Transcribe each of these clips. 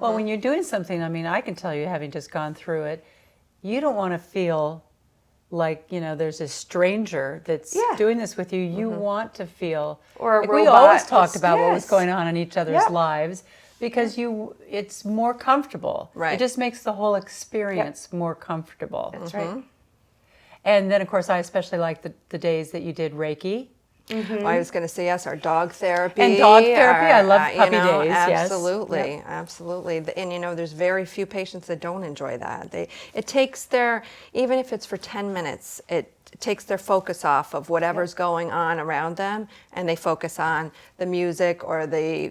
Well, when you're doing something, I mean, I can tell you, having just gone through it, you don't want to feel like, there's a stranger that's doing this with you. You want to feel, or a like robot. We always talked about what was Yes. going on in each other's lives, because it's more comfortable. Right. It just makes the whole experience more comfortable. That's right. And then, of course, I especially like the days that you did Reiki. Well, I was going to say, yes, our dog therapy. And dog therapy, I love puppy days, yes. Absolutely, absolutely. And there's very few patients that don't enjoy that. It takes even if it's for 10 minutes, it takes their focus off of whatever's going on around them, and they focus on the music or the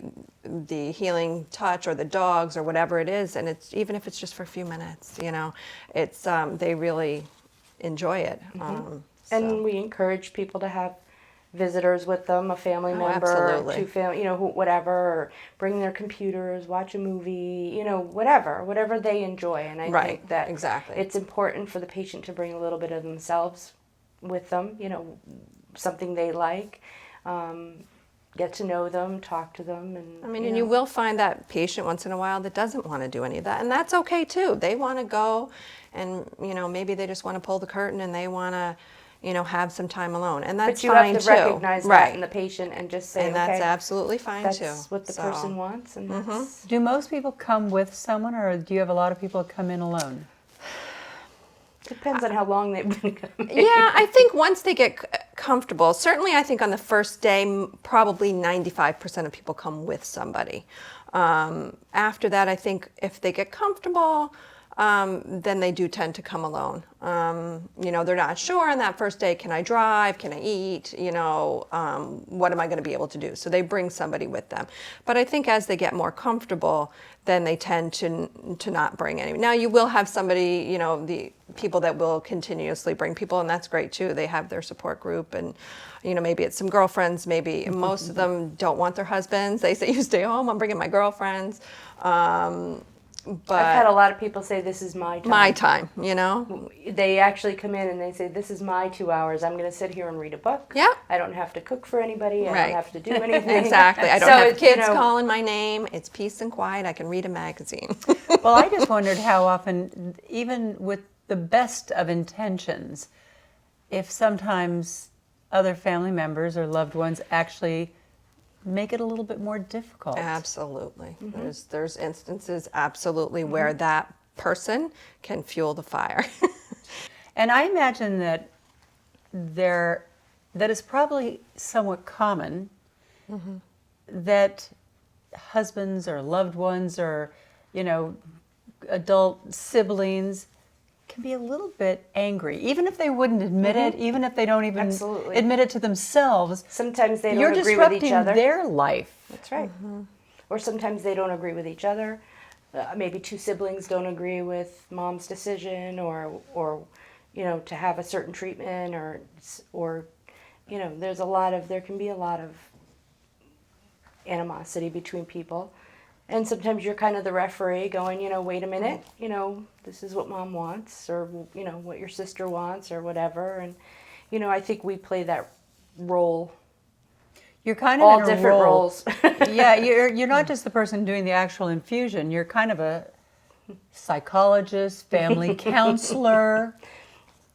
healing touch or the dogs or whatever it is. And even if it's just for a few minutes, it's they really enjoy it. And we encourage people to have visitors with them, a family member, absolutely. two family, whatever, or bring their computers, watch a movie, whatever they enjoy. And I think that exactly. it's important for the patient to bring a little bit of themselves with them, something they like, get to know them, talk to them. And and you will find that patient once in a while that doesn't want to do any of that, and that's okay too. They want to go, and maybe they just want to pull the curtain and they want to have some time alone, and that's but you fine have to too. recognize that in the patient and just say, and that's absolutely fine too. That's what the person wants, and that's... Do most people come with someone, or do you have a lot of people that come in alone? Depends on how long they've been coming. Yeah, I think once they get comfortable, certainly I think on the first day, probably 95% of people come with somebody. After that, I think if they get comfortable, then they do tend to come alone. They're not sure on that first day, can I drive, can I eat, what am I going to be able to do? So they bring somebody with them. But I think as they get more comfortable, then they tend to not bring any. Now you will have somebody, the people that will continuously bring people, and that's great too. They have their support group, and maybe it's some girlfriends, maybe most of them don't want their husbands. They say, you stay home, I'm bringing my girlfriends. But I've had a lot of people say, this is my time. My time, They actually come in and they say, this is my 2 hours. I'm going to sit here and read a book. Yeah. I don't have to cook for anybody. I Right. don't have to do anything. Exactly. I don't So have it's, kids calling my name. It's peace and quiet. I can read a magazine. Well, I just wondered how often, even with the best of intentions, if sometimes other family members or loved ones actually make it a little bit more difficult. Absolutely. There's instances absolutely where that person can fuel the fire. And I imagine that that is probably somewhat common, that husbands or loved ones or adult siblings can be a little bit angry, even if they wouldn't admit it, even if they don't even admit it to themselves. Sometimes they You're don't agree with each disrupting other. their life. That's right. Or sometimes they don't agree with each other. Maybe two siblings don't agree with mom's decision, or to have a certain treatment, or there can be a lot of animosity between people. And sometimes you're kind of the referee going, wait a minute, this is what mom wants, or, what your sister wants, or whatever. And, I think we play that role. You're kind of all in a different role. roles. Yeah, you're not just the person doing the actual infusion. You're kind of a psychologist, family counselor.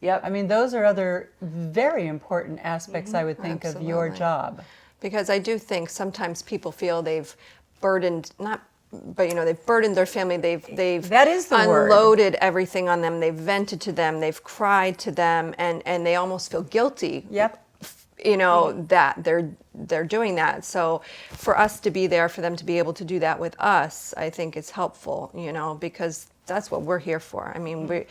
Yep. I mean, those are other very important aspects, I would think, of your job. Because I do think sometimes people feel they've burdened, they've burdened their family. They've That is the word. Unloaded everything on them. They've vented to them. They've cried to them, and they almost feel guilty. Yep. That they're doing that. So for us to be there for them to be able to do that with us, I think is helpful. Because that's what we're here for. I mean,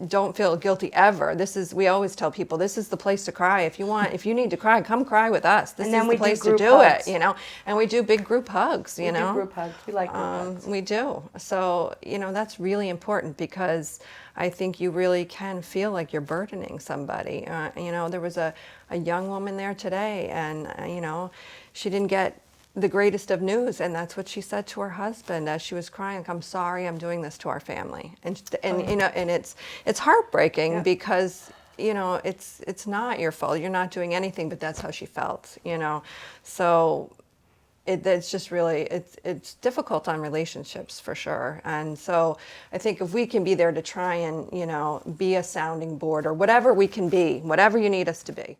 don't feel guilty ever. We always tell people, this is the place to cry. If you need to cry, come cry with us. This is the place to do it, And we do big group hugs, We do group hugs. We like group hugs. We do. So, that's really important, because I think you really can feel like you're burdening somebody. There was a young woman there today, and, she didn't get the greatest of news, and that's what she said to her husband as she was crying. I'm sorry, I'm doing this to our family, and it's heartbreaking because it's not your fault. You're not doing anything, but that's how she felt. So it's just really, it's difficult on relationships for sure. And so I think if we can be there to try and, be a sounding board or whatever we can be, whatever you need us to be.